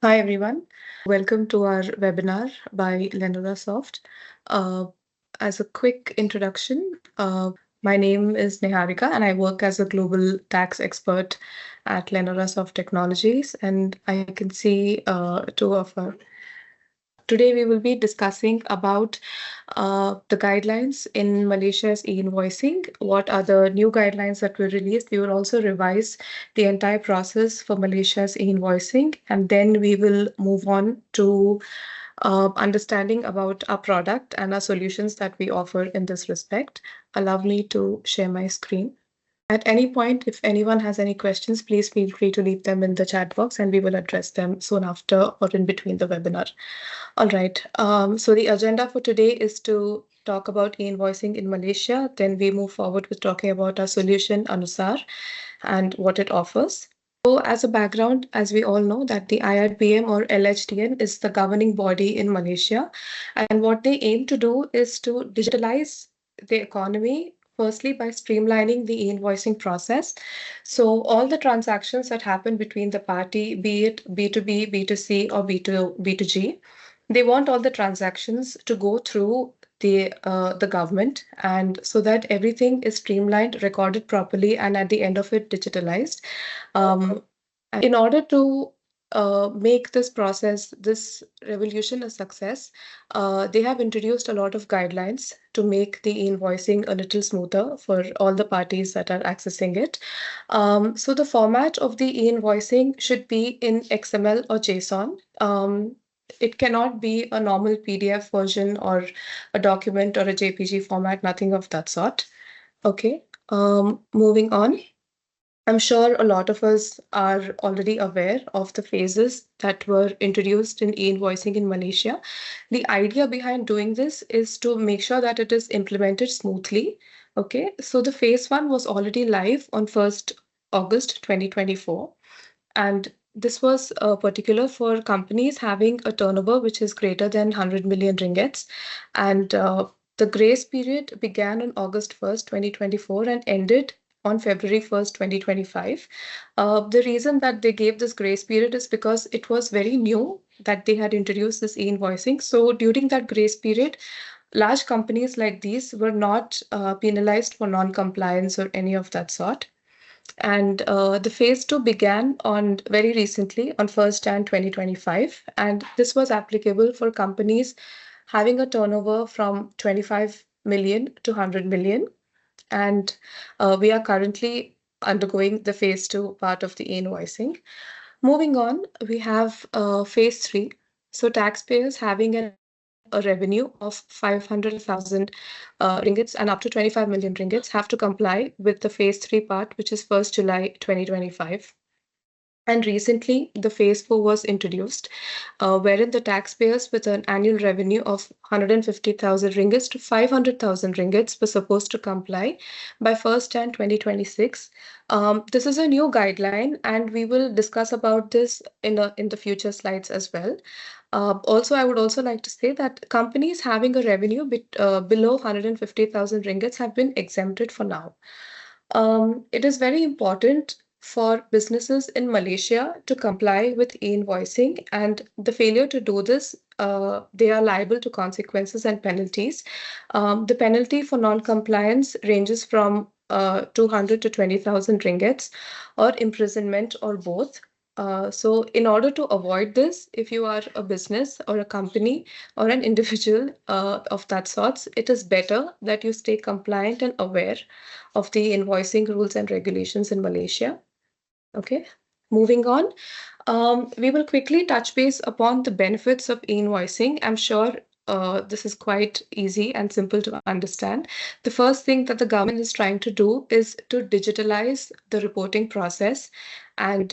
Hi, everyone. Welcome to our webinar by Lenorasoft. Uh, as a quick introduction, my name is Niharika and I work as a global tax expert at Lenorasoft Technologies. And I can see two of our today we will be discussing about the guidelines in Malaysia's e-invoicing. What are the new guidelines that were released? We will also revise the entire process for Malaysia's e-invoicing, and then we will move on to understanding about our product and our solutions that we offer in this respect. Allow me to share my screen. At any point, if anyone has any questions, please feel free to leave them in the chat box and we will address them soon after or in between the webinar. All right. So the agenda for today is to talk about e-invoicing in Malaysia. Then we move forward with talking about our solution, Anusar, and what it offers. So as a background, as we all know that the IRPM or LHDN is the governing body in Malaysia. And what they aim to do is to digitalize the economy, firstly by streamlining the e-invoicing process. So all the transactions that happen between the party, be it B2B, B2C, or B2G, they want all the transactions to go through the government, and so that everything is streamlined, recorded properly, and at the end of it digitalized. um, in order to make this process, this revolution a success, they have introduced a lot of guidelines to make the invoicing a little smoother for all the parties that are accessing it. So the format of the e-invoicing should be in XML or JSON. It cannot be a normal PDF version or a document or a JPG format, nothing of that sort. Okay, moving on. I'm sure a lot of us are already aware of the phases that were introduced in e-invoicing in Malaysia. The idea behind doing this is to make sure that it is implemented smoothly. Okay, so the phase one was already live on 1st August 2024. And this was particular for companies having a turnover which is greater than 100 million ringgits. And the grace period began on August 1st, 2024 and ended on February 1st, 2025. The reason that they gave this grace period is because it was very new that they had introduced this e-invoicing. So during that grace period, large companies like these were not penalized for non-compliance or any of that sort. And the phase two began on very recently on 1st Jan 2025. And this was applicable for companies having a turnover from 25 million to 100 million. And we are currently undergoing the phase two part of the invoicing. Moving on, we have phase three. So taxpayers having a revenue of 500,000 ringgits and up to 25 million ringgits have to comply with the phase three part, which is 1st July 2025. And recently, the phase four was introduced, wherein the taxpayers with an annual revenue of 150,000 ringgits to 500,000 ringgits were supposed to comply by 1st Jan 2026. This is a new guideline, and we will discuss about this in the future slides as well. Also, I would also like to say that companies having a revenue below 150,000 ringgits have been exempted for now. It is very important for businesses in Malaysia to comply with e-invoicing, and the failure to do this, they are liable to consequences and penalties. The penalty for non-compliance ranges from 200 to 20,000 ringgits, or imprisonment, or both. So in order to avoid this, if you are a business or a company or an individual of that sorts, it is better that you stay compliant and aware of the invoicing rules and regulations in Malaysia. Okay, moving on. We will quickly touch base upon the benefits of invoicing. I'm sure this is quite easy and simple to understand. The first thing that the government is trying to do is to digitalize the reporting process, and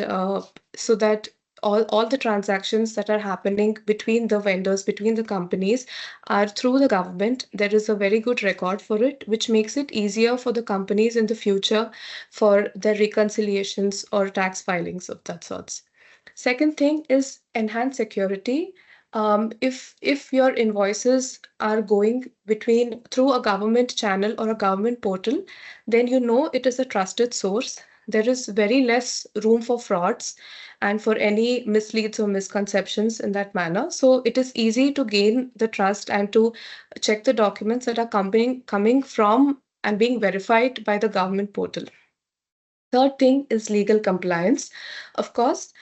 so that all the transactions that are happening between the vendors, between the companies, are through the government. There is a very good record for it, which makes it easier for the companies in the future for their reconciliations or tax filings of that sorts. Second thing is enhanced security. If your invoices are going through a government channel or a government portal, then you know it is a trusted source. there is very less room for frauds and for any misleads or misconceptions in that manner. So it is easy to gain the trust and to check the documents that are coming from and being verified by the government portal. Third thing is legal compliance. Of course,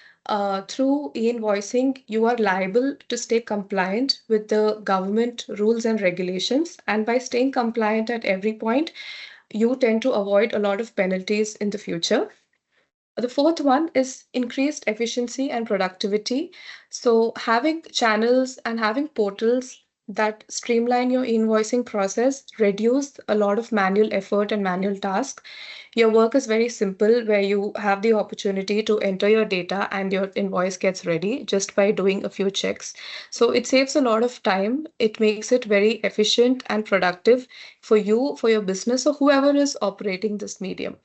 through e-invoicing, you are liable to stay compliant with the government rules and regulations. And by staying compliant at every point, you tend to avoid a lot of penalties in the future. The fourth one is increased efficiency and productivity. So having channels and having portals that streamline your invoicing process reduce a lot of manual effort and manual tasks. Your work is very simple, where you have the opportunity to enter your data and your invoice gets ready just by doing a few checks. So it saves a lot of time. It makes it very efficient and productive for you, for your business, or whoever is operating this medium.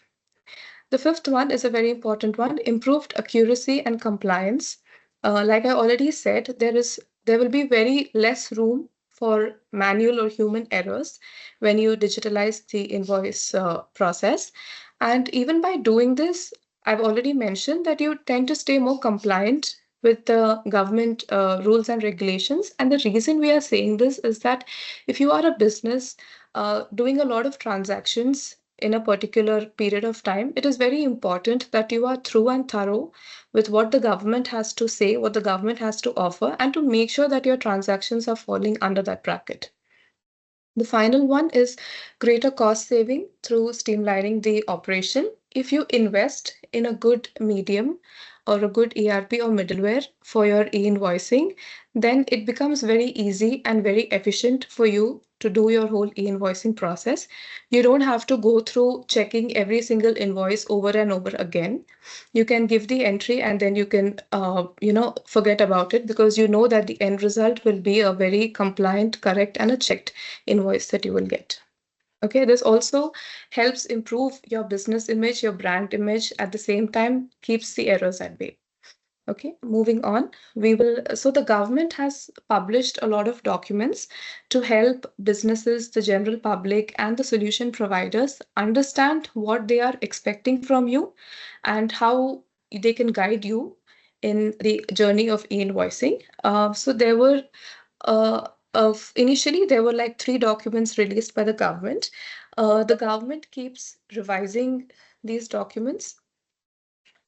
The fifth one is a very important one, improved accuracy and compliance. Like I already said, there will be very less room for manual or human errors when you digitalize the invoice process. And even by doing this, I've already mentioned that you tend to stay more compliant with the government rules and regulations. And the reason we are saying this is that if you are a business doing a lot of transactions in a particular period of time, it is very important that you are through and thorough with what the government has to say, what the government has to offer, and to make sure that your transactions are falling under that bracket. The final one is greater cost saving through streamlining the operation. If you invest in a good medium or a good ERP or middleware for your e-invoicing, then it becomes very easy and very efficient for you to do your whole e-invoicing process. You don't have to go through checking every single invoice over and over again. You can give the entry and then you can, forget about it, because you know that the end result will be a very compliant, correct, and a checked invoice that you will get. Okay, this also helps improve your business image, your brand image, at the same time keeps the errors at bay. Okay, moving on, so the government has published a lot of documents to help businesses, the general public, and the solution providers understand what they are expecting from you and how they can guide you in the journey of e-invoicing. So there were initially there were like 3 documents released by the government. The government keeps revising these documents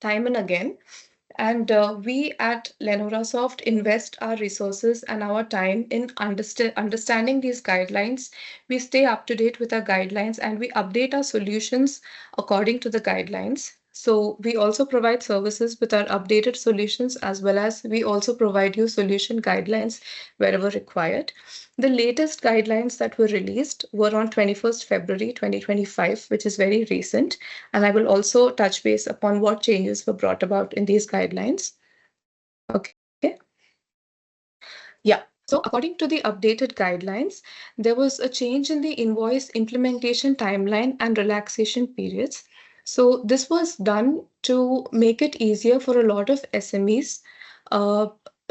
time and again. And we at Lenorasoft invest our resources and our time in understanding these guidelines. We stay up to date with our guidelines and we update our solutions according to the guidelines. So we also provide services with our updated solutions, as well as we also provide you solution guidelines wherever required. The latest guidelines that were released were on 21st February 2025, which is very recent. And I will also touch base upon what changes were brought about in these guidelines. Okay. Yeah. So according to the updated guidelines, there was a change in the invoice implementation timeline and relaxation periods. So this was done to make it easier for a lot of SMEs uh,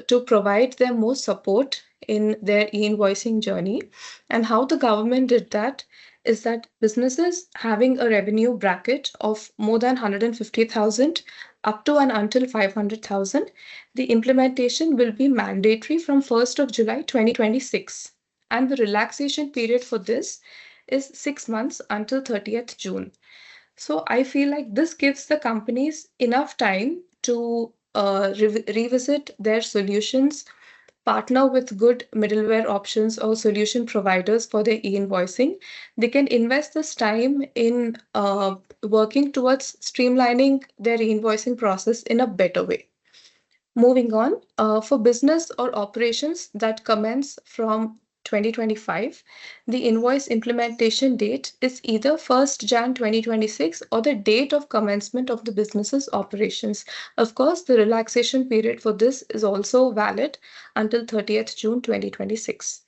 to provide them more support in their e-invoicing journey. And how the government did that is that businesses having a revenue bracket of more than 150,000 up to and until 500,000, the implementation will be mandatory from 1st of July 2026. And the relaxation period for this is 6 months until 30th June. So I feel like this gives the companies enough time to revisit their solutions, partner with good middleware options or solution providers for their e-invoicing. They can invest this time in working towards streamlining their e-invoicing process in a better way. Moving on, for business or operations that commence from 2025, the invoice implementation date is either 1st Jan 2026 or the date of commencement of the business's operations. Of course, the relaxation period for this is also valid until 30th June 2026.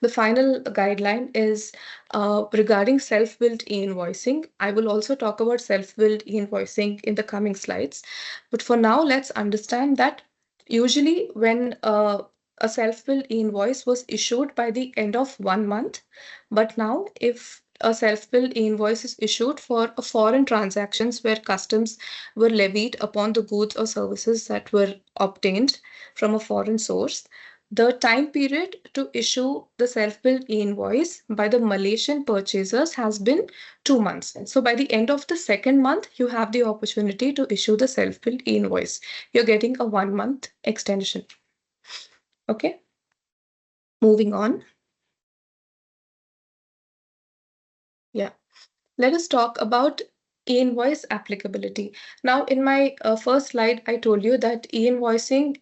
The final guideline is regarding self-billed e-invoicing. I will also talk about self-billed e-invoicing in the coming slides. But for now, let's understand that usually when a self-billed e-invoice was issued by the end of 1 month, but now if a self-billed invoice is issued for a foreign transactions where customs were levied upon the goods or services that were obtained from a foreign source. The time period to issue the self-billed invoice by the Malaysian purchasers has been 2 months. So by the end of the second month, you have the opportunity to issue the self-billed invoice. You're getting a 1 month extension. Okay, moving on. Yeah. Let us talk about e-invoice applicability. Now, in my first slide, I told you that e-invoicing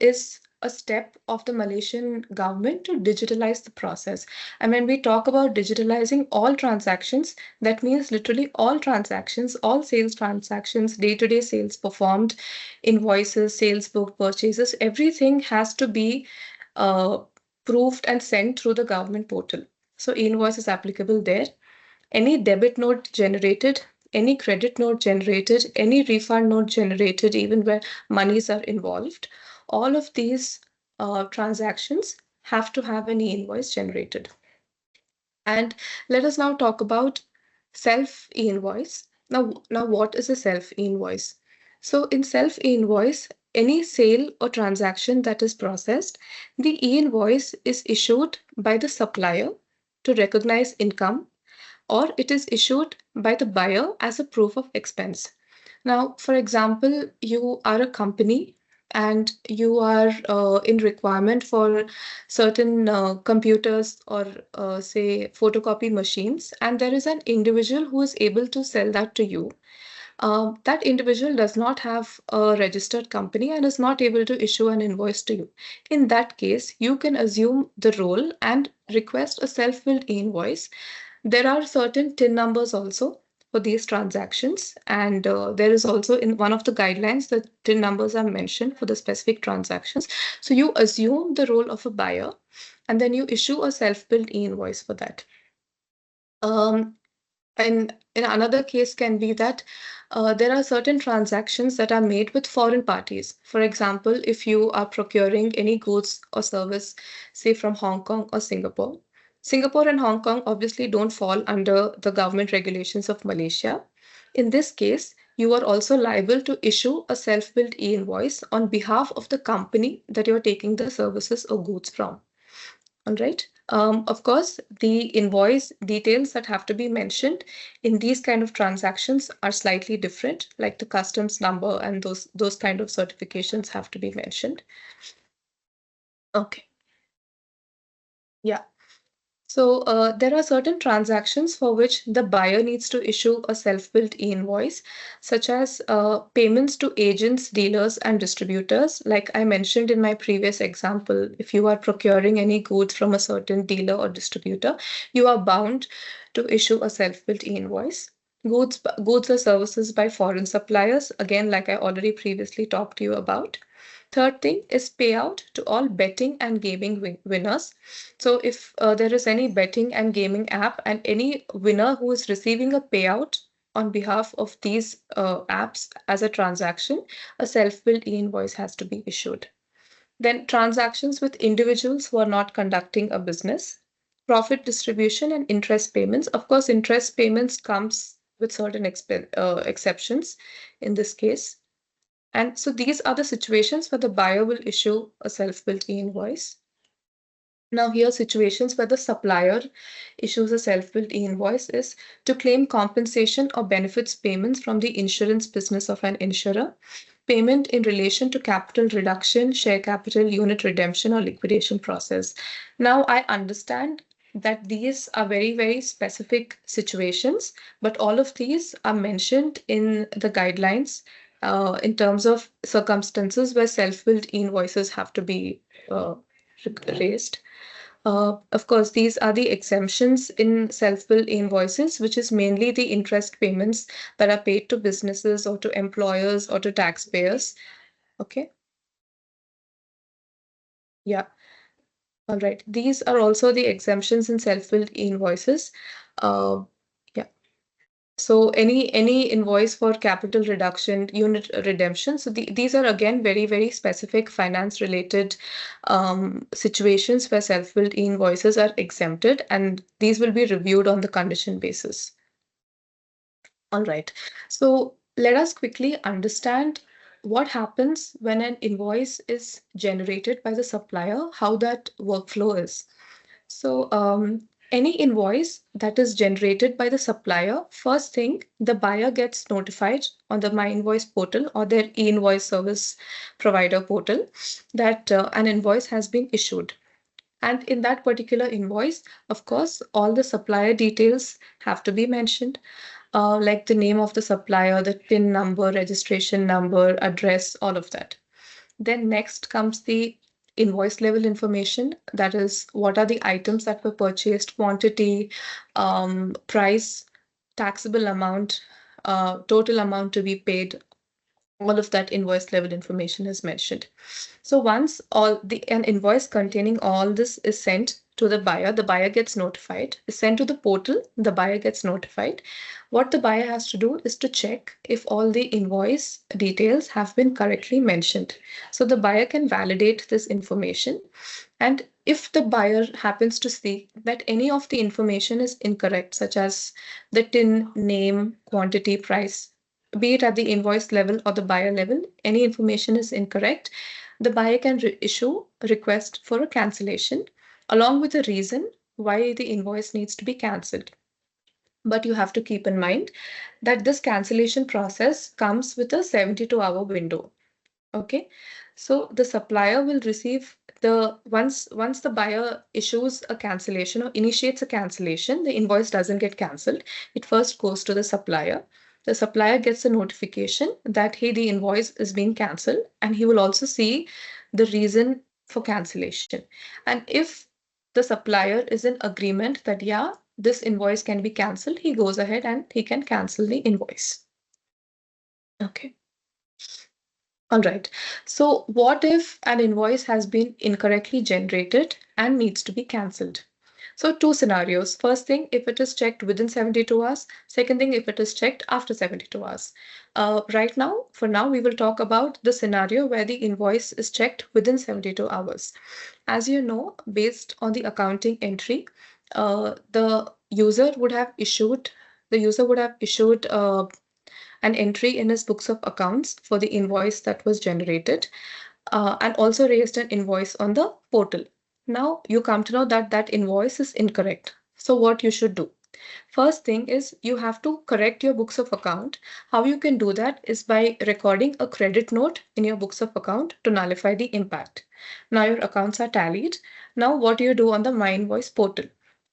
is a step of the Malaysian government to digitalize the process. And when we talk about digitalizing all transactions, that means literally all transactions, all sales transactions, day-to-day sales performed, invoices, sales book purchases, everything has to be uh, proved and sent through the government portal. So e-invoice is applicable there. Any debit note generated, any credit note generated, any refund note generated, even where monies are involved, all of these transactions have to have an e-invoice generated. And let us now talk about self e-invoice. Now, what is a self e-invoice? So in self e-invoice, any sale or transaction that is processed, the e-invoice is issued by the supplier to recognize income, or it is issued by the buyer as a proof of expense. Now, for example, you are a company and you are in requirement for certain computers or say photocopy machines, and there is an individual who is able to sell that to you. That individual does not have a registered company and is not able to issue an invoice to you. In that case, you can assume the role and request a self-billed invoice. There are certain TIN numbers also for these transactions, and there is also in one of the guidelines the TIN numbers are mentioned for the specific transactions. So you assume the role of a buyer, and then you issue a self-billed invoice for that. And in another case can be that there are certain transactions that are made with foreign parties. For example, if you are procuring any goods or service, say from Hong Kong or Singapore. Singapore and Hong Kong obviously don't fall under the government regulations of Malaysia. In this case, you are also liable to issue a self-billed e-invoice on behalf of the company that you're taking the services or goods from. All right. Of course, the invoice details that have to be mentioned in these kind of transactions are slightly different, like the customs number and those kind of certifications have to be mentioned. Okay. Yeah. So there are certain transactions for which the buyer needs to issue a self-billed e-invoice, such as payments to agents, dealers, and distributors. Like I mentioned in my previous example, if you are procuring any goods from a certain dealer or distributor, you are bound to issue a self-billed e-invoice. Goods or services by foreign suppliers, again, like I already previously talked to you about. Third thing is payout to all betting and gaming winners. So if there is any betting and gaming app and any winner who is receiving a payout on behalf of these apps as a transaction, a self-billed e-invoice has to be issued. Then transactions with individuals who are not conducting a business, profit distribution and interest payments. Of course, interest payments comes with certain exceptions in this case. And so these are the situations where the buyer will issue a self-billed e-invoice. Now, here situations where the supplier issues a self-billed e-invoice is to claim compensation or benefits payments from the insurance business of an insurer, payment in relation to capital reduction, share capital, unit redemption, or liquidation process. Now, I understand that these are very, very specific situations, but all of these are mentioned in the guidelines in terms of circumstances where self-billed invoices have to be raised. Of course, these are the exemptions in self-bill invoices, which is mainly the interest payments that are paid to businesses or to employers or to taxpayers. Okay. Yeah. All right. These are also the exemptions in self-billed invoices. Uh, yeah. So any invoice for capital reduction, unit redemption. So these are again very specific finance related situations where self-billed invoices are exempted, and these will be reviewed on the condition basis. All right. So let us quickly understand what happens when an invoice is generated by the supplier, how that workflow is. So, any invoice that is generated by the supplier, first thing, the buyer gets notified on the My Invoice portal or their e-invoice service provider portal that an invoice has been issued. And in that particular invoice, of course, all the supplier details have to be mentioned, like the name of the supplier, the PIN number, registration number, address, all of that. Then next comes the invoice level information. That is, what are the items that were purchased, quantity, price, taxable amount, total amount to be paid. All of that invoice level information is mentioned. So once an invoice containing all this is sent to the buyer gets notified, is sent to the portal, the buyer gets notified. What the buyer has to do is to check if all the invoice details have been correctly mentioned. So the buyer can validate this information. And if the buyer happens to see that any of the information is incorrect, such as the tin, name, quantity, price, be it at the invoice level or the buyer level, any information is incorrect, the buyer can issue a request for a cancellation along with a reason why the invoice needs to be cancelled. But you have to keep in mind that this cancellation process comes with a 72-hour window. Okay, so the supplier will receive once the buyer issues a cancellation or initiates a cancellation, the invoice doesn't get cancelled. It first goes to the supplier. The supplier gets a notification that, hey, the invoice is being cancelled, and he will also see the reason for cancellation. And if the supplier is in agreement that, yeah, this invoice can be cancelled, he goes ahead and he can cancel the invoice. Okay. All right. So what if an invoice has been incorrectly generated and needs to be cancelled? So two scenarios. First thing, if it is checked within 72 hours. Second thing, if it is checked after 72 hours. For now, we will talk about the scenario where the invoice is checked within 72 hours. As you know, based on the accounting entry, the user would have issued an entry in his books of accounts for the invoice that was generated, and also raised an invoice on the portal. Now you come to know that that invoice is incorrect. So what you should do? First thing is you have to correct your books of account. How you can do that is by recording a credit note in your books of account to nullify the impact. Now your accounts are tallied. Now what do you do on the My Invoice portal?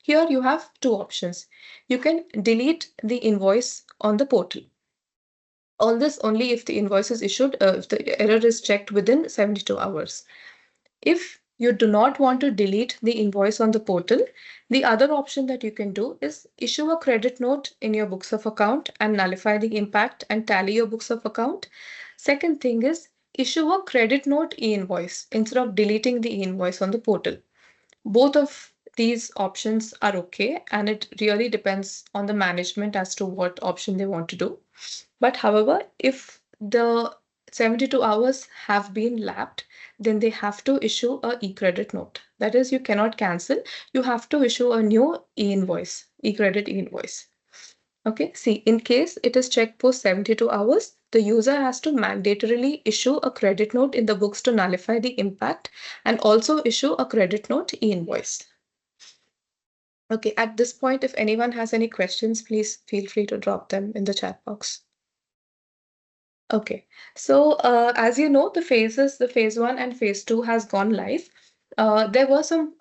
Here you have two options. You can delete the invoice on the portal. All this only if the invoice is issued, if the error is checked within 72 hours. If you do not want to delete the invoice on the portal, the other option that you can do is issue a credit note in your books of account and nullify the impact and tally your books of account. Second thing is issue a credit note e-invoice instead of deleting the e-invoice on the portal. Both of these options are okay, and it really depends on the management as to what option they want to do. But however, if the 72 hours have been lapped, then they have to issue a e-credit note. That is, you cannot cancel. You have to issue a new e-invoice, e-credit e-invoice. Okay, see, in case it is checked post 72 hours, the user has to mandatorily issue a credit note in the books to nullify the impact and also issue a credit note e-invoice. Okay, at this point, if anyone has any questions, please feel free to drop them in the chat box. Okay, so as you know, the phase one and phase two has gone live. There were some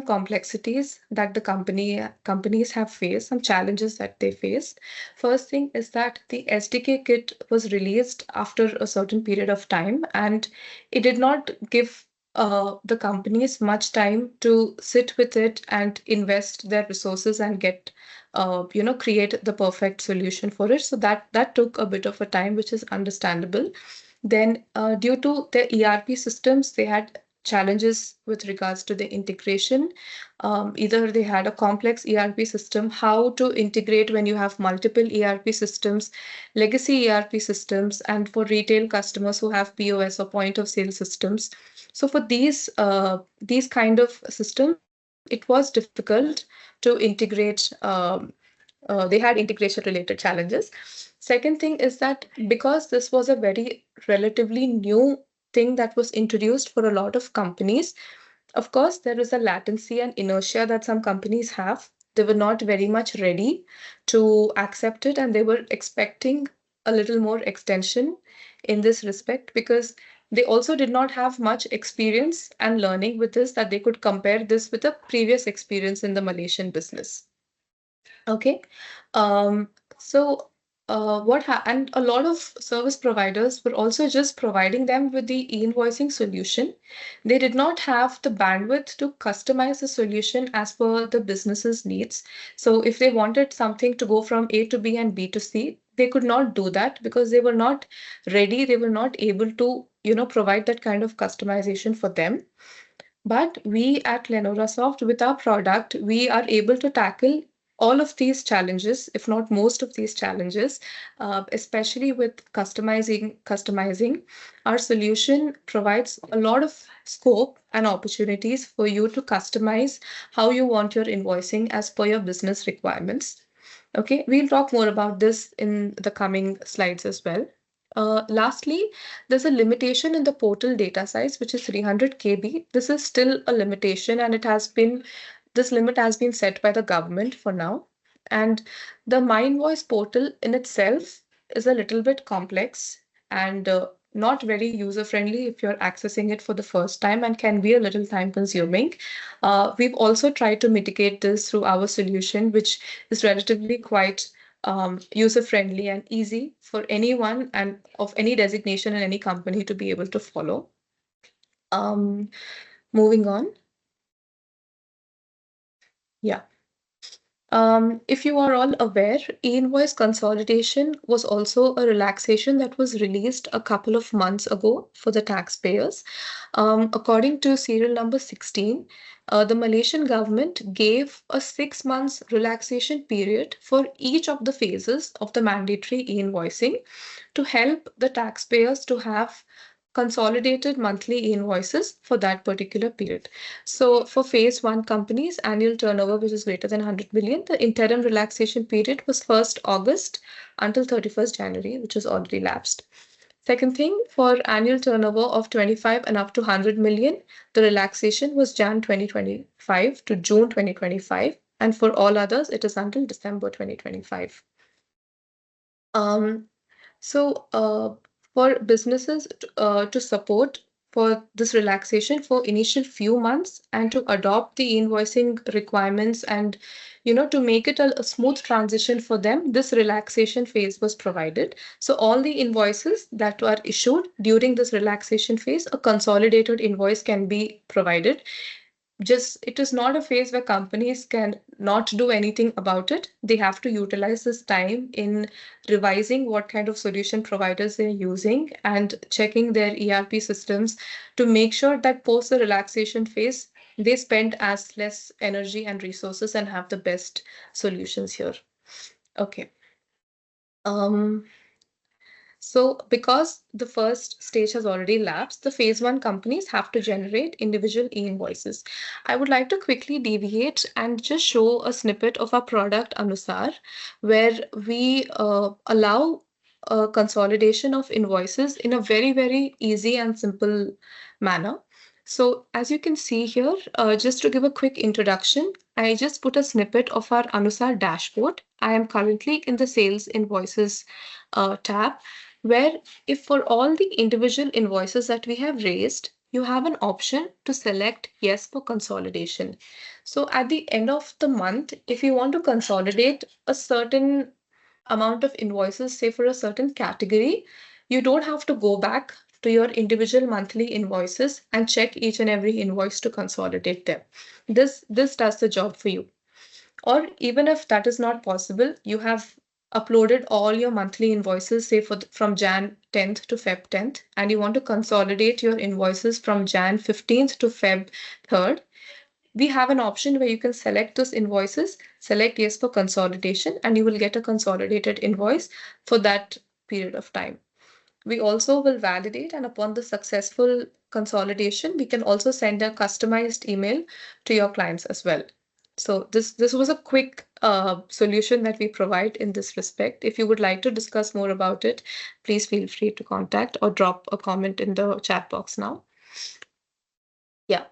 complexities that the companies have faced, some challenges that they faced. First thing is that the SDK kit was released after a certain period of time, and it did not give the companies much time to sit with it and invest their resources and get create the perfect solution for it. So that took a bit of a time, which is understandable. Then due to their ERP systems, they had challenges with regards to the integration. Either they had a complex ERP system, how to integrate when you have multiple ERP systems, legacy ERP systems, and for retail customers who have POS or point of sale systems. So for these kind of systems, it was difficult to integrate. They had integration related challenges. Second thing is that because this was a very relatively new thing that was introduced for a lot of companies, of course, there is a latency and inertia that some companies have. They were not very much ready to accept it, and they were expecting a little more extension in this respect because they also did not have much experience and learning with this that they could compare this with a previous experience in the Malaysian business. Okay. Um, so and a lot of service providers were also just providing them with the e-invoicing solution. They did not have the bandwidth to customize the solution as per the business's needs. So if they wanted something to go from A to B and B to C, they could not do that because they were not ready. They were not able to, provide that kind of customization for them. But we at Lenorasoft, with our product, we are able to tackle all of these challenges, if not most of these challenges, especially with customizing. Our solution provides a lot of scope and opportunities for you to customize how you want your invoicing as per your business requirements. Okay, we'll talk more about this in the coming slides as well. Lastly, there's a limitation in the portal data size, which is 300 KB. This is still a limitation, and this limit has been set by the government for now. And the My Invoice portal in itself is a little bit complex and not very user-friendly if you're accessing it for the first time and can be a little time-consuming. We've also tried to mitigate this through our solution, which is relatively quite user-friendly and easy for anyone and of any designation in any company to be able to follow. Moving on. Yeah. If you are all aware, e-invoice consolidation was also a relaxation that was released a couple of months ago for the taxpayers. According to serial number 16, the Malaysian government gave a 6 months relaxation period for each of the phases of the mandatory e-invoicing to help the taxpayers to have consolidated monthly invoices for that particular period. So for phase one companies, annual turnover which is greater than 100 million, the interim relaxation period was 1st August until 31st January, which is already lapsed. Second thing, for annual turnover of 25 and up to 100 million, the relaxation was Jan 2025 to June 2025. And for all others, it is until December 2025. So for businesses to support for this relaxation for initial few months and to adopt the invoicing requirements and to make it a smooth transition for them, this relaxation phase was provided. So all the invoices that are issued during this relaxation phase, a consolidated invoice can be provided. Just it is not a phase where companies can not do anything about it. They have to utilize this time in revising what kind of solution providers they're using and checking their ERP systems to make sure that post the relaxation phase, they spend as less energy and resources and have the best solutions here. Okay. So because the first stage has already lapsed, the phase one companies have to generate individual e-invoices. I would like to quickly deviate and just show a snippet of our product Anusar, where we allow a consolidation of invoices in a very, very easy and simple manner. So as you can see here, just to give a quick introduction, I just put a snippet of our Anusar dashboard. I am currently in the sales invoices tab, where if for all the individual invoices that we have raised, you have an option to select yes for consolidation. So at the end of the month, if you want to consolidate a certain amount of invoices, say for a certain category, you don't have to go back to your individual monthly invoices and check each and every invoice to consolidate them. This does the job for you. Or even if that is not possible, you have uploaded all your monthly invoices, say from Jan 10th to Feb 10th, and you want to consolidate your invoices from Jan 15th to Feb 3rd, we have an option where you can select those invoices, select yes for consolidation, and you will get a consolidated invoice for that period of time. We also will validate, and upon the successful consolidation, we can also send a customized email to your clients as well. So this was a quick solution that we provide in this respect. If you would like to discuss more about it, please feel free to contact or drop a comment in the chat box now. Yeah.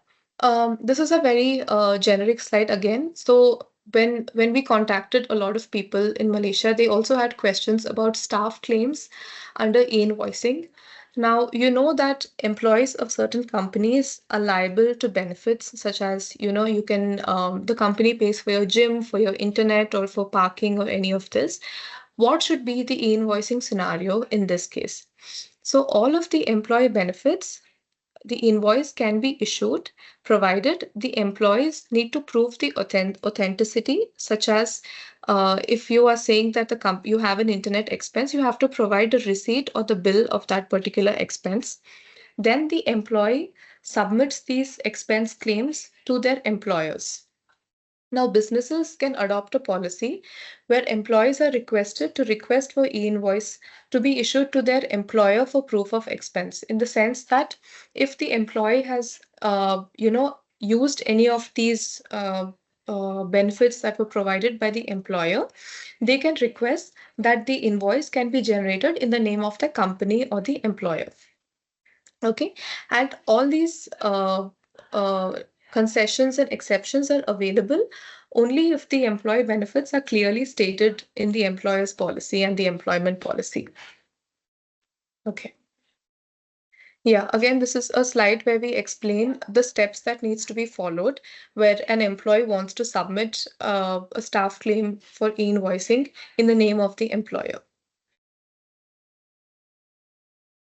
This is a very generic slide again. So when we contacted a lot of people in Malaysia, they also had questions about staff claims under e-invoicing. Now, you know that employees of certain companies are liable to benefits such as, you can, the company pays for your gym, for your internet, or for parking or any of this. What should be the e-invoicing scenario in this case? So all of the employee benefits, the invoice can be issued provided the employees need to prove the authenticity, such as if you are saying that you have an internet expense, you have to provide a receipt or the bill of that particular expense. Then the employee submits these expense claims to their employers. Now, businesses can adopt a policy where employees are requested to request for e-invoice to be issued to their employer for proof of expense, in the sense that if the employee has, used any of these benefits that were provided by the employer, they can request that the invoice can be generated in the name of the company or the employer. Okay, and all these uh, concessions and exceptions are available only if the employee benefits are clearly stated in the employer's policy and the employment policy. Okay. Yeah, again, this is a slide where we explain the steps that needs to be followed where an employee wants to submit a staff claim for e-invoicing in the name of the employer.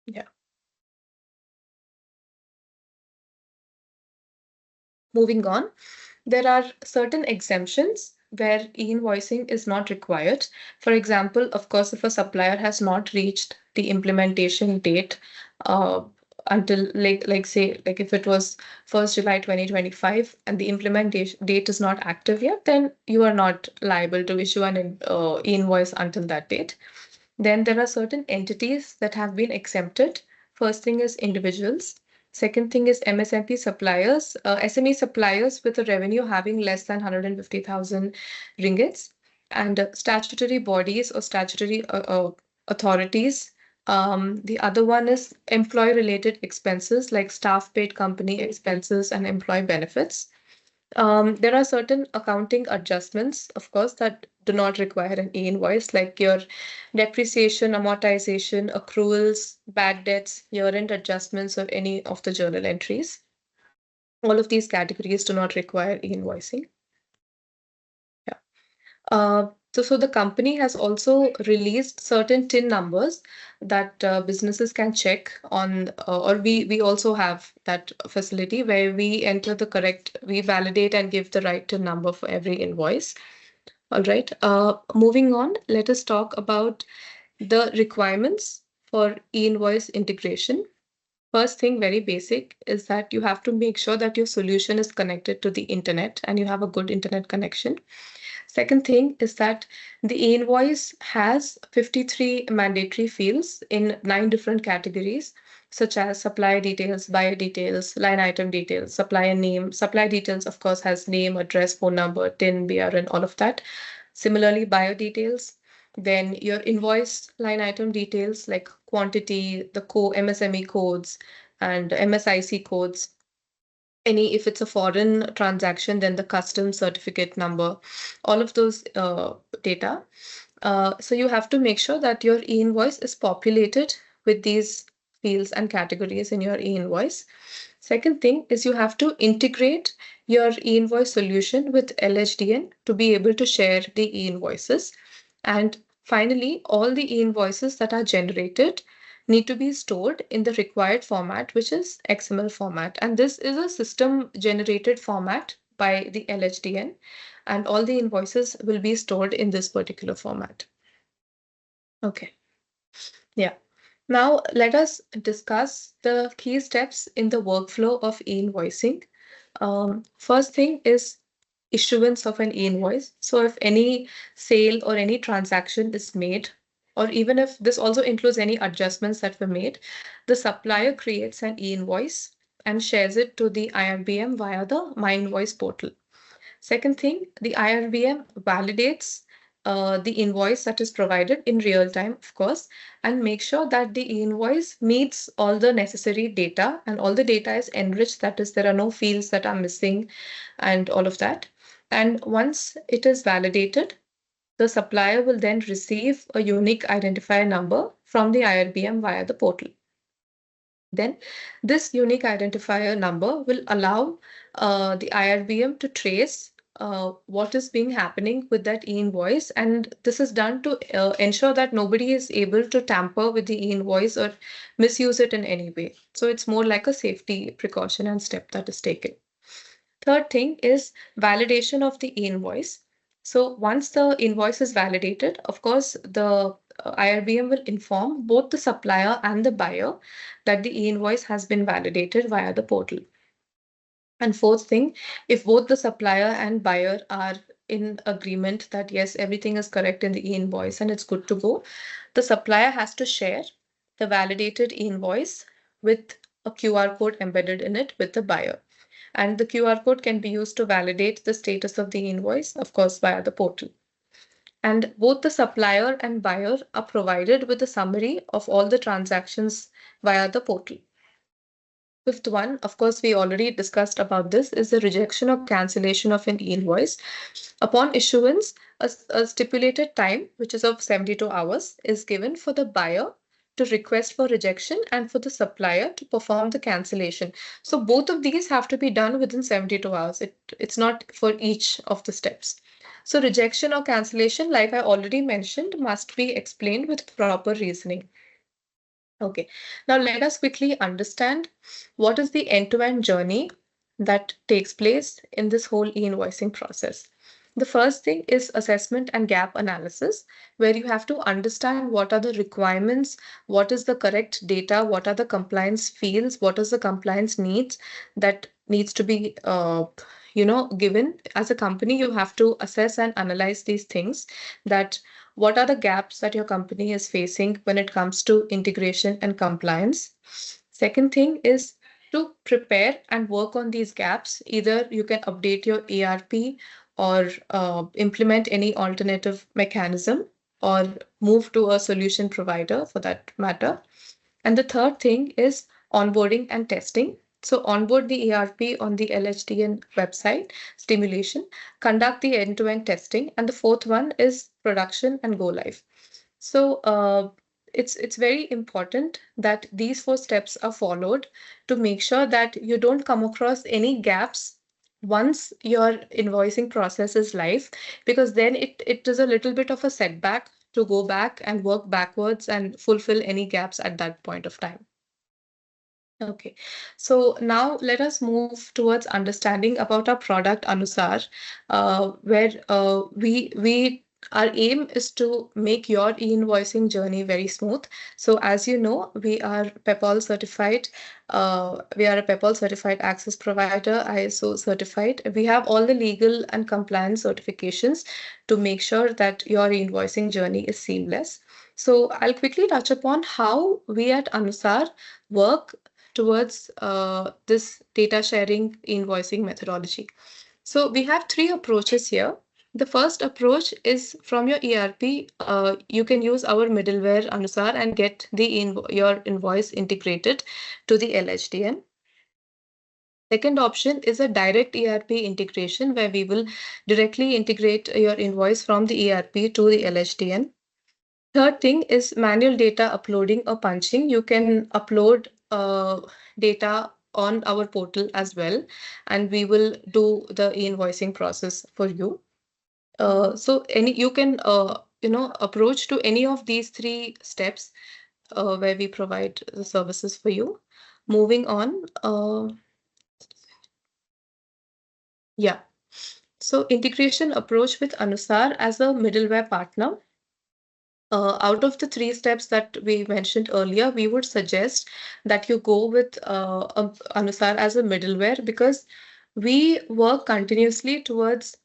Yeah. Moving on, there are certain exemptions where e-invoicing is not required. For example, of course, if a supplier has not reached the implementation date uh, until say if it was 1st July 2025 and the implementation date is not active yet, then you are not liable to issue an e-invoice until that date. Then there are certain entities that have been exempted. First thing is individuals. Second thing is MSME suppliers, SME suppliers with a revenue having less than 150,000 ringgits, and statutory bodies or statutory authorities. The other one is employee-related expenses like staff paid company expenses and employee benefits. There are certain accounting adjustments, of course, that do not require an e-invoice, like your depreciation, amortization, accruals, bad debts, year-end adjustments, or any of the journal entries. All of these categories do not require e-invoicing. Yeah. So the company has also released certain TIN numbers that businesses can check on, or we also have that facility where we enter the correct, we validate and give the right TIN number for every invoice. All right. Moving on, let us talk about the requirements for e-invoice integration. First thing, very basic, is that you have to make sure that your solution is connected to the internet and you have a good internet connection. Second thing is that the e-invoice has 53 mandatory fields in 9 different categories, such as supplier details, buyer details, line item details, supplier name. Supplier details, of course, has name, address, phone number, TIN, BRN, all of that. Similarly, buyer details. Then your invoice line item details like quantity, the MSME codes, and MSIC codes. If it's a foreign transaction, then the customs certificate number, all of those data. So you have to make sure that your e-invoice is populated with these fields and categories in your e-invoice. Second thing is you have to integrate your e-invoice solution with LHDN to be able to share the e-invoices. And finally, all the e-invoices that are generated need to be stored in the required format, which is XML format. And this is a system generated format by the LHDN, and all the invoices will be stored in this particular format. Okay. Yeah. Now let us discuss the key steps in the workflow of e-invoicing. First thing is issuance of an e-invoice. So if any sale or any transaction is made, or even if this also includes any adjustments that were made, the supplier creates an e-invoice and shares it to the IRBM via the My Invoice portal. Second thing, the IRBM validates the invoice that is provided in real time, of course, and make sure that the invoice meets all the necessary data and all the data is enriched. That is, there are no fields that are missing and all of that. And once it is validated, the supplier will then receive a unique identifier number from the IRBM via the portal. Then this unique identifier number will allow the IRBM to trace what is being happening with that e-invoice. And this is done to ensure that nobody is able to tamper with the e-invoice or misuse it in any way. So it's more like a safety precaution and step that is taken. Third thing is validation of the invoice. So once the invoice is validated, of course, the IRBM will inform both the supplier and the buyer that the invoice has been validated via the portal. And fourth thing, if both the supplier and buyer are in agreement that yes, everything is correct in the invoice and it's good to go, the supplier has to share the validated invoice with a QR code embedded in it with the buyer. And the QR code can be used to validate the status of the invoice, of course, via the portal. And both the supplier and buyer are provided with a summary of all the transactions via the portal. Fifth one, of course, we already discussed about this, is the rejection or cancellation of an invoice. Upon issuance, a stipulated time, which is of 72 hours, is given for the buyer to request for rejection and for the supplier to perform the cancellation. So both of these have to be done within 72 hours. It's not for each of the steps. So rejection or cancellation, like I already mentioned, must be explained with proper reasoning. Okay, now let us quickly understand what is the end-to-end journey that takes place in this whole e-invoicing process. The first thing is assessment and gap analysis, where you have to understand what are the requirements, what is the correct data, what are the compliance fields, what is the compliance needs that needs to be given. As a company, you have to assess and analyze these things, that what are the gaps that your company is facing when it comes to integration and compliance. Second thing is to prepare and work on these gaps. Either you can update your ERP or implement any alternative mechanism or move to a solution provider for that matter. And the third thing is onboarding and testing. So onboard the ERP on the LHDN website, stimulation, conduct the end-to-end testing, and the fourth one is production and go live. So it's very important that these four steps are followed to make sure that you don't come across any gaps once your invoicing process is live, because then it is a little bit of a setback to go back and work backwards and fulfill any gaps at that point of time. Okay, so now let us move towards understanding about our product Anusar, where we our aim is to make your e-invoicing journey very smooth. So as you know, we are PEPAL certified. We are a PEPAL certified access provider, ISO certified. We have all the legal and compliance certifications to make sure that your e-invoicing journey is seamless. So I'll quickly touch upon how we at Anusar work towards this data sharing invoicing methodology. So we have three approaches here. The first approach is from your ERP. You can use our middleware Anusar and get your invoice integrated to the LHDN. Second option is a direct ERP integration, where we will directly integrate your invoice from the ERP to the LHDN. Third thing is manual data uploading or punching. You can upload data on our portal as well, and we will do the e-invoicing process for you. So you can approach to any of these three steps where we provide the services for you. Moving on, yeah. So integration approach with Anusar as a middleware partner. Out of the three steps that we mentioned earlier, we would suggest that you go with Anusar as a middleware, because we work continuously towards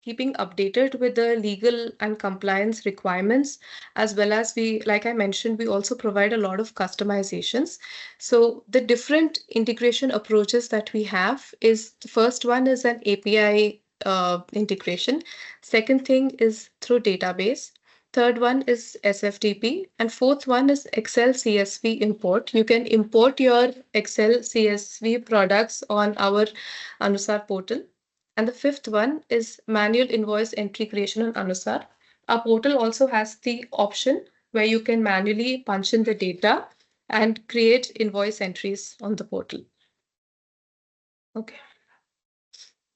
keeping updated with the legal and compliance requirements, as well as we, like I mentioned, we also provide a lot of customizations. So the different integration approaches that we have is, the first one is an API integration. Second thing is through database. Third one is SFTP, and fourth one is Excel CSV import. You can import your Excel CSV products on our Anusar portal. And the fifth one is manual invoice entry creation on Anusar. Our portal also has the option where you can manually punch in the data and create invoice entries on the portal. Okay.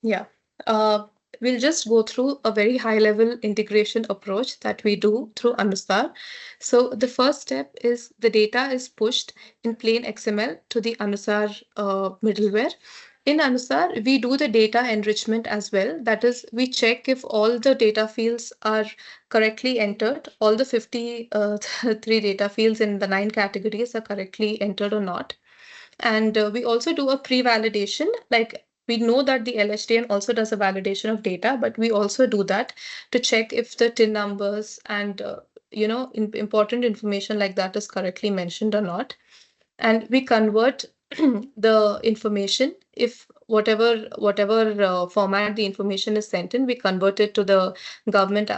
Yeah. Uh, we'll just go through a very high level integration approach that we do through Anusar. So the first step is the data is pushed in plain XML to the Anusar middleware. In Anusar, we do the data enrichment as well. That is, we check if all the data fields are correctly entered, all the 53 data fields in the 9 categories are correctly entered or not. And we also do a pre-validation. Like, we know that the LHDN also does a validation of data, but we also do that to check if the TIN numbers and important information like that is correctly mentioned or not. And we convert the information, if whatever format the information is sent in, we convert it to the government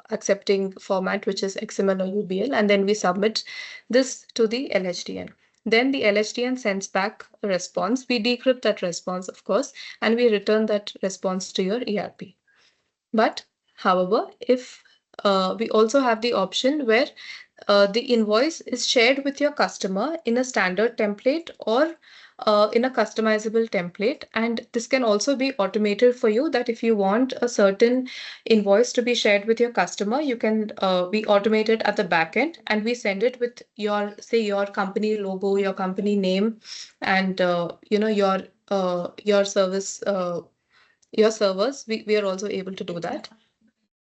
accepting format, which is XML or UBL, and then we submit this to the LHDN. Then the LHDN sends back a response. We decrypt that response, of course, and we return that response to your ERP. But however, if we also have the option where the invoice is shared with your customer in a standard template or in a customizable template. And this can also be automated for you, that if you want a certain invoice to be shared with your customer, you can we automate it at the back end, and we send it with your, say, your company logo, your company name, and your service, your servers. We are also able to do that.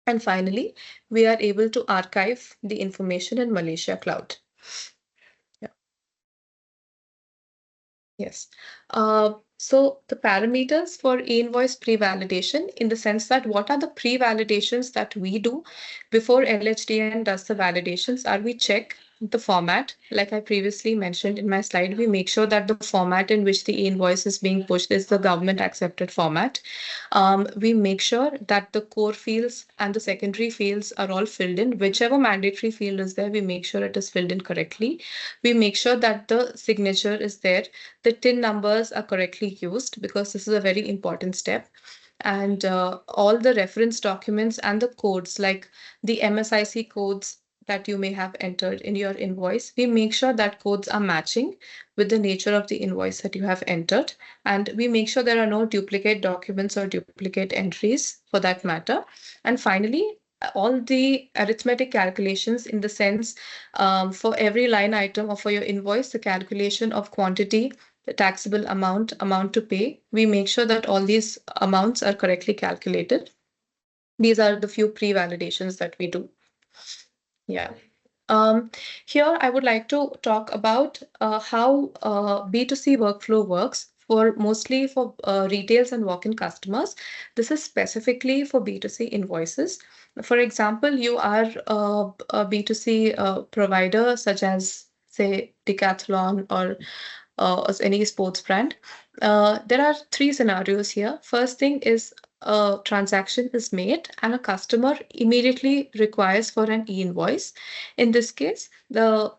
And finally, we are able to archive the information in Malaysia Cloud. Yeah. Yes. So the parameters for e-invoice pre-validation, in the sense that what are the pre-validations that we do before LHDN does the validations, are we check the format. Like I previously mentioned in my slide, we make sure that the format in which the e-invoice is being pushed is the government accepted format. We make sure that the core fields and the secondary fields are all filled in. Whichever mandatory field is there, we make sure it is filled in correctly. We make sure that the signature is there. The TIN numbers are correctly used, because this is a very important step. And all the reference documents and the codes, like the MSIC codes that you may have entered in your invoice, we make sure that codes are matching with the nature of the invoice that you have entered. And we make sure there are no duplicate documents or duplicate entries for that matter. And finally, all the arithmetic calculations, in the sense for every line item or for your invoice, the calculation of quantity, the taxable amount, amount to pay, we make sure that all these amounts are correctly calculated. These are the few pre-validations that we do. Yeah. Here I would like to talk about how B2C workflow works for mostly for retails and walk-in customers. This is specifically for B2C invoices. For example, you are a B2C provider, such as, say, Decathlon or any sports brand. There are three scenarios here. First thing is, a transaction is made and a customer immediately requires for an e-invoice. In this case, the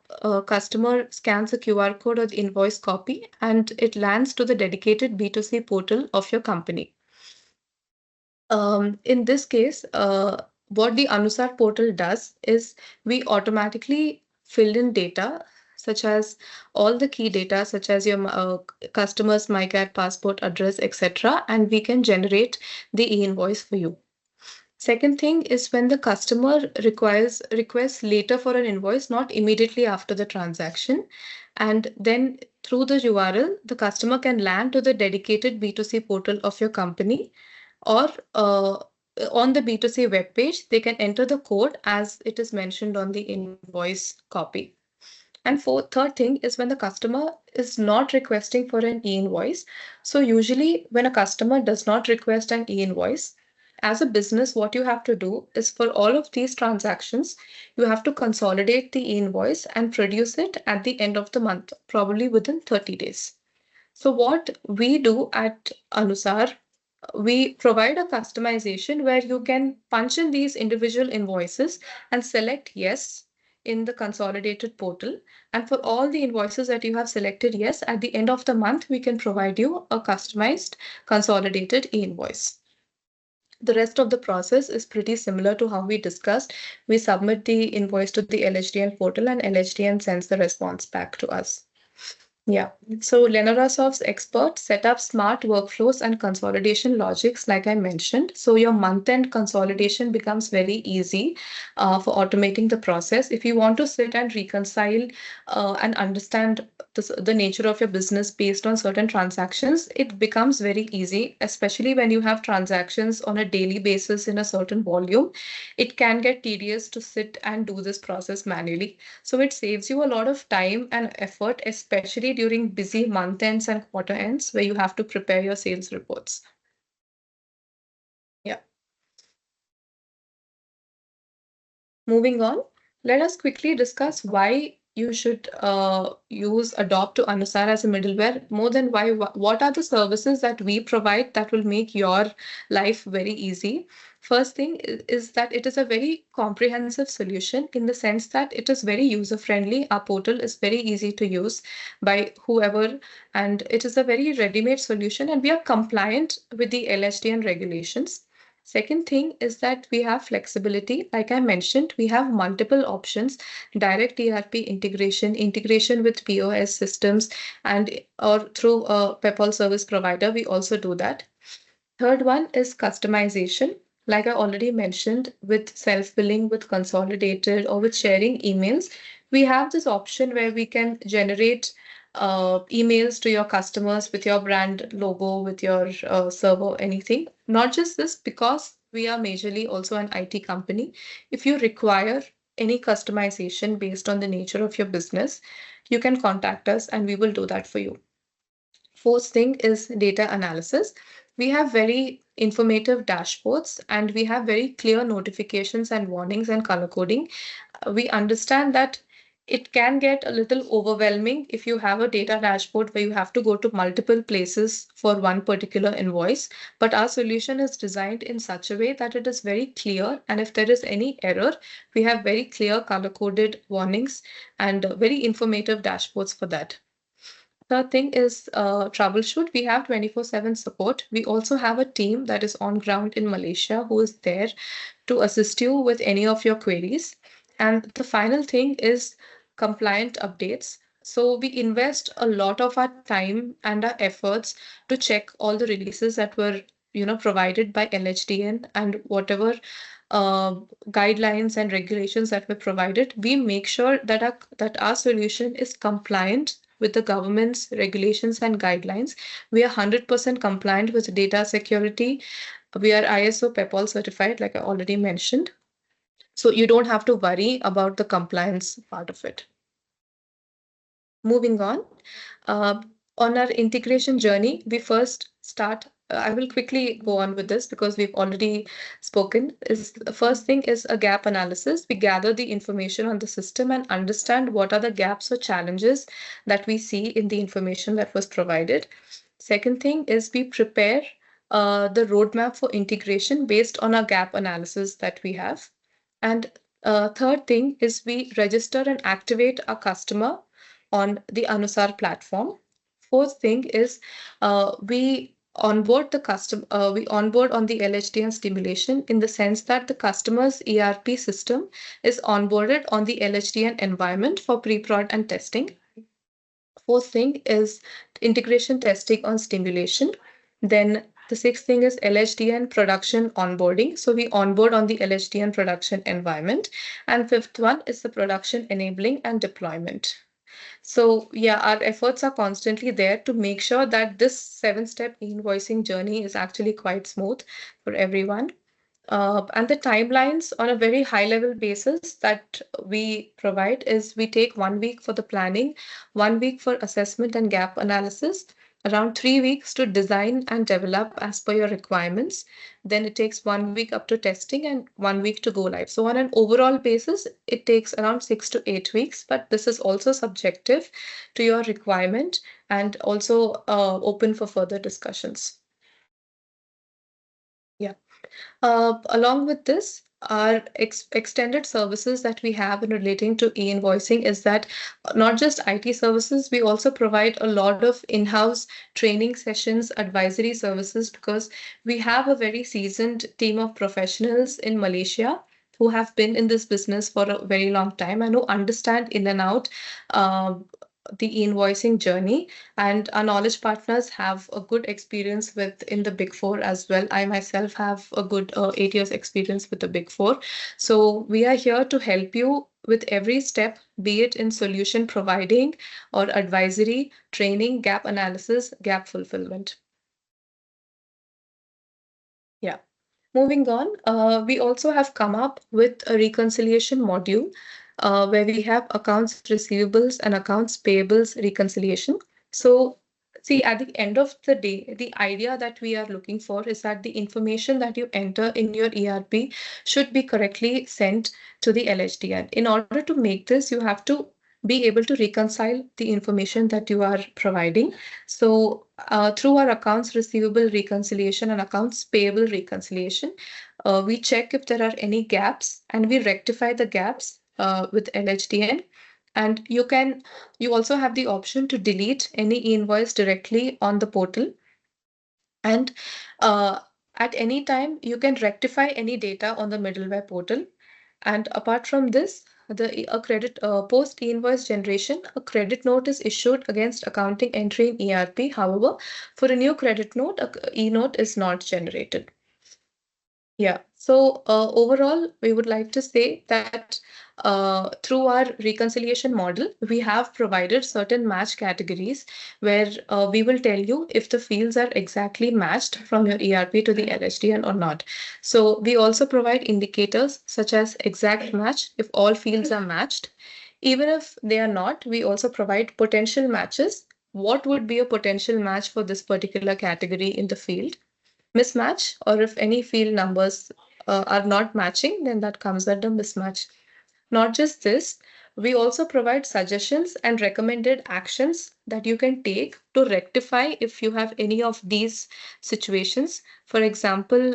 customer scans a QR code or the invoice copy, and it lands to the dedicated B2C portal of your company. In this case, what the Anusar portal does is, we automatically fill in data, such as all the key data, such as your customer's MyCAT, passport, address, etc., and we can generate the e-invoice for you. Second thing is, when the customer requests later for an invoice, not immediately after the transaction, and then through the URL, the customer can land to the dedicated B2C portal of your company, or on the B2C webpage, they can enter the code as it is mentioned on the invoice copy. And third thing is when the customer is not requesting for an e-invoice. So usually when a customer does not request an e-invoice, as a business, what you have to do is for all of these transactions, you have to consolidate the e-invoice and produce it at the end of the month, probably within 30 days. So what we do at Anusar, we provide a customization where you can punch in these individual invoices and select yes in the consolidated portal. And for all the invoices that you have selected yes, at the end of the month, we can provide you a customized consolidated e-invoice. The rest of the process is pretty similar to how we discussed. We submit the invoice to the LHDN portal and LHDN sends the response back to us. Yeah. So Lenorasoft's experts set up smart workflows and consolidation logics, like I mentioned. So your month-end consolidation becomes very easy for automating the process. If you want to sit and reconcile and understand the nature of your business based on certain transactions, it becomes very easy, especially when you have transactions on a daily basis in a certain volume. It can get tedious to sit and do this process manually. So it saves you a lot of time and effort, especially during busy month ends and quarter ends where you have to prepare your sales reports. Yeah. Moving on, let us quickly discuss why you should use Adopt to Anusar as a middleware. More than why, what are the services that we provide that will make your life very easy? First thing is that it is a very comprehensive solution in the sense that it is very user friendly. Our portal is very easy to use by whoever, and it is a very ready-made solution, and we are compliant with the LHDN regulations. Second thing is that we have flexibility. Like I mentioned, we have multiple options, direct ERP integration, integration with POS systems, and or through a PayPal service provider, we also do that. Third one is customization. Like I already mentioned, with self-billing, with consolidated, or with sharing emails, we have this option where we can generate emails to your customers with your brand logo, with your server, anything. Not just this, because we are majorly also an IT company. If you require any customization based on the nature of your business, you can contact us and we will do that for you. Fourth thing is data analysis. We have very informative dashboards and we have very clear notifications and warnings and color coding. We understand that it can get a little overwhelming if you have a data dashboard where you have to go to multiple places for one particular invoice. But our solution is designed in such a way that it is very clear. And if there is any error, we have very clear color coded warnings and very informative dashboards for that. Third thing is troubleshoot. We have 24/7 support. We also have a team that is on ground in Malaysia who is there to assist you with any of your queries. And the final thing is compliant updates. So we invest a lot of our time and our efforts to check all the releases that were provided by LHDN and whatever uh, guidelines and regulations that were provided. We make sure that our solution is compliant with the government's regulations and guidelines. We are 100% compliant with data security. We are ISO PEPAL certified, like I already mentioned. So you don't have to worry about the compliance part of it. Moving on our integration journey, we first start. I will quickly go on with this because we've already spoken. Is the first thing is a gap analysis. We gather the information on the system and understand what are the gaps or challenges that we see in the information that was provided. Second thing is we prepare the roadmap for integration based on our gap analysis that we have. And third thing is we register and activate a customer on the Anusar platform. Fourth thing is we onboard the we onboard on the LHDN stimulation in the sense that the customer's ERP system is onboarded on the LHDN environment for pre-prod and testing. Fourth thing is integration testing on stimulation. Then the sixth thing is LHDN production onboarding. So we onboard on the LHDN production environment. And fifth one is the production enabling and deployment. So yeah, our efforts are constantly there to make sure that this 7-step invoicing journey is actually quite smooth for everyone. And the timelines on a very high level basis that we provide is we take 1 week for the planning, 1 week for assessment and gap analysis, around 3 weeks to design and develop as per your requirements. Then it takes 1 week up to testing and 1 week to go live. So on an overall basis, it takes around 6 to 8 weeks, but this is also subjective to your requirement and also open for further discussions. Yeah. Along with this, our extended services that we have in relating to e-invoicing is that not just IT services, we also provide a lot of in-house training sessions, advisory services, because we have a very seasoned team of professionals in Malaysia who have been in this business for a very long time and who understand in and out uh, the e-invoicing journey, and our knowledge partners have a good experience with in the Big Four as well. I myself have a good 8 years experience with the Big Four. So we are here to help you with every step, be it in solution providing or advisory, training, gap analysis, gap fulfillment. Yeah. Moving on, we also have come up with a reconciliation module where we have accounts receivables and accounts payables reconciliation. So, see, at the end of the day, the idea that we are looking for is that the information that you enter in your ERP should be correctly sent to the LHDN. In order to make this, you have to be able to reconcile the information that you are providing. So, through our accounts receivable reconciliation and accounts payable reconciliation, we check if there are any gaps and we rectify the gaps with LHDN. And you also have the option to delete any invoice directly on the portal. And at any time, you can rectify any data on the middleware portal. And apart from this, a credit post invoice generation, a credit note is issued against accounting entry in ERP. However, for a new credit note, a e-note is not generated. Yeah. So overall, we would like to say that through our reconciliation model, we have provided certain match categories where we will tell you if the fields are exactly matched from your ERP to the LHDN or not. So we also provide indicators such as exact match if all fields are matched. Even if they are not, we also provide potential matches. What would be a potential match for this particular category in the field? Mismatch, or if any field numbers are not matching, then that comes under mismatch. Not just this, we also provide suggestions and recommended actions that you can take to rectify if you have any of these situations. For example,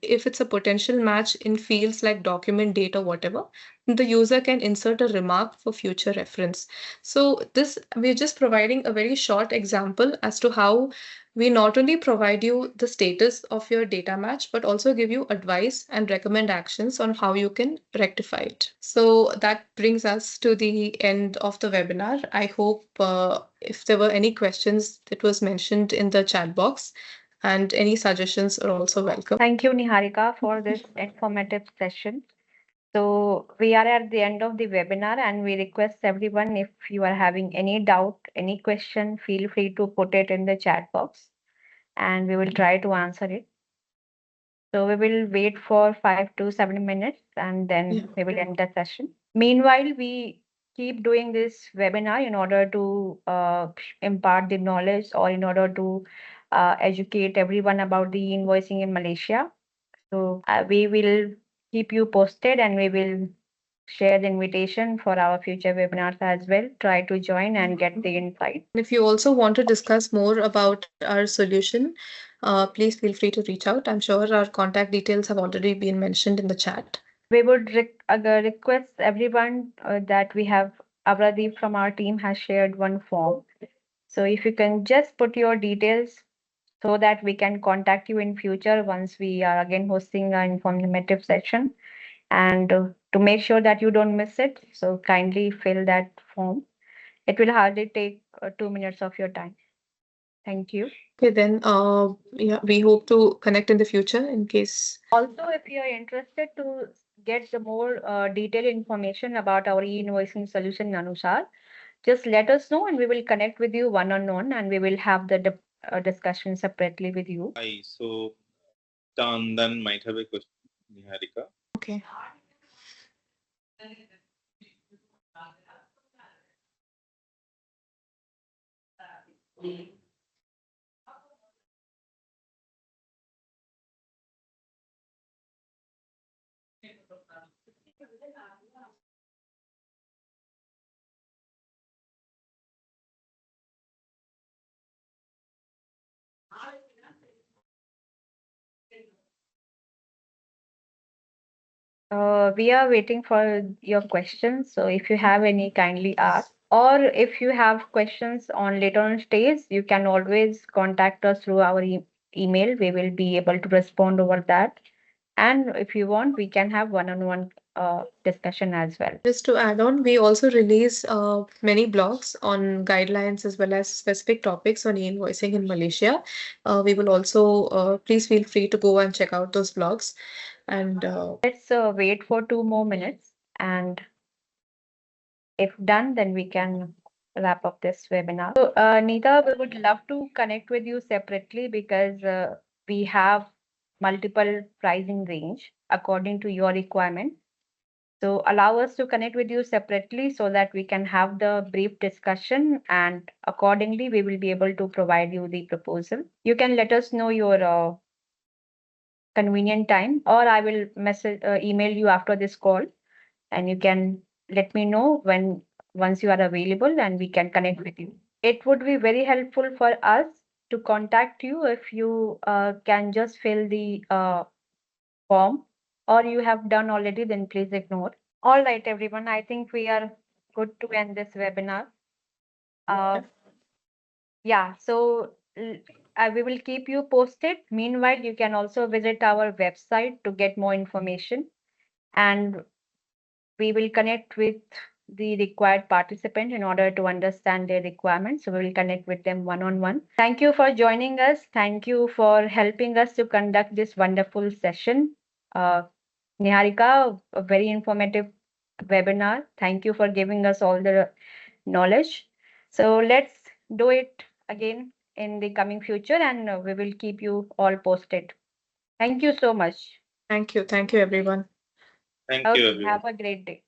if it's a potential match in fields like document date or whatever, the user can insert a remark for future reference. So this, we're just providing a very short example as to how we not only provide you the status of your data match, but also give you advice and recommend actions on how you can rectify it. So that brings us to the end of the webinar. I hope if there were any questions that was mentioned in the chat box, and any suggestions are also welcome. Thank you, Niharika, for this informative session. So we are at the end of the webinar and we request everyone, if you are having any doubt, any question, feel free to put it in the chat box and we will try to answer it. So we will wait for 5 to 7 minutes and then we will end the session. Meanwhile, we keep doing this webinar in order to impart the knowledge or in order to educate everyone about the invoicing in Malaysia. So we will keep you posted and we will share the invitation for our future webinars as well. Try to join and get the insight. If you also want to discuss more about our solution, please feel free to reach out. I'm sure our contact details have already been mentioned in the chat. We would request everyone that we have Avradeep from our team has shared one form. So if you can just put your details so that we can contact you in future once we are again hosting an informative session, and to make sure that you don't miss it, so kindly fill that form. It will hardly take 2 minutes of your time. Thank you. Okay, then yeah, we hope to connect in the future in case. Also, if you are interested to get the more detailed information about our e-invoicing solution, Nanusar, just let us know and we will connect with you one-on-one and we will have the discussion separately with you. Hi, so Tandan might have a question. Niharika. Okay. We are waiting for your questions. So if you have any, kindly ask. Or if you have questions on later on stage, you can always contact us through our email. We will be able to respond over that. And if you want, we can have one-on-one discussion as well. Just to add on, we also release many blogs on guidelines as well as specific topics on e-invoicing in Malaysia. We will also, please feel free to go and check out those blogs. And Let's wait for 2 more minutes. And if done, then we can wrap up this webinar. So, Nita, we would love to connect with you separately because we have multiple pricing range according to your requirement. So allow us to connect with you separately so that we can have the brief discussion and accordingly we will be able to provide you the proposal. You can let us know your convenient time or I will email you after this call and you can let me know when once you are available and we can connect with you. It would be very helpful for us to contact you if you can just fill the form or you have done already, then please ignore. All right, everyone. I think we are good to end this webinar. Uh, yeah, so we will keep you posted. Meanwhile, you can also visit our website to get more information and we will connect with the required participant in order to understand their requirements. So we will connect with them one-on-one. Thank you for joining us. Thank you for helping us to conduct this wonderful session. Niharika, a very informative webinar. Thank you for giving us all the knowledge. So let's do it again in the coming future and we will keep you all posted. Thank you so much. thank you. Thank you, everyone. Thank you, Okay, everyone. have a great day.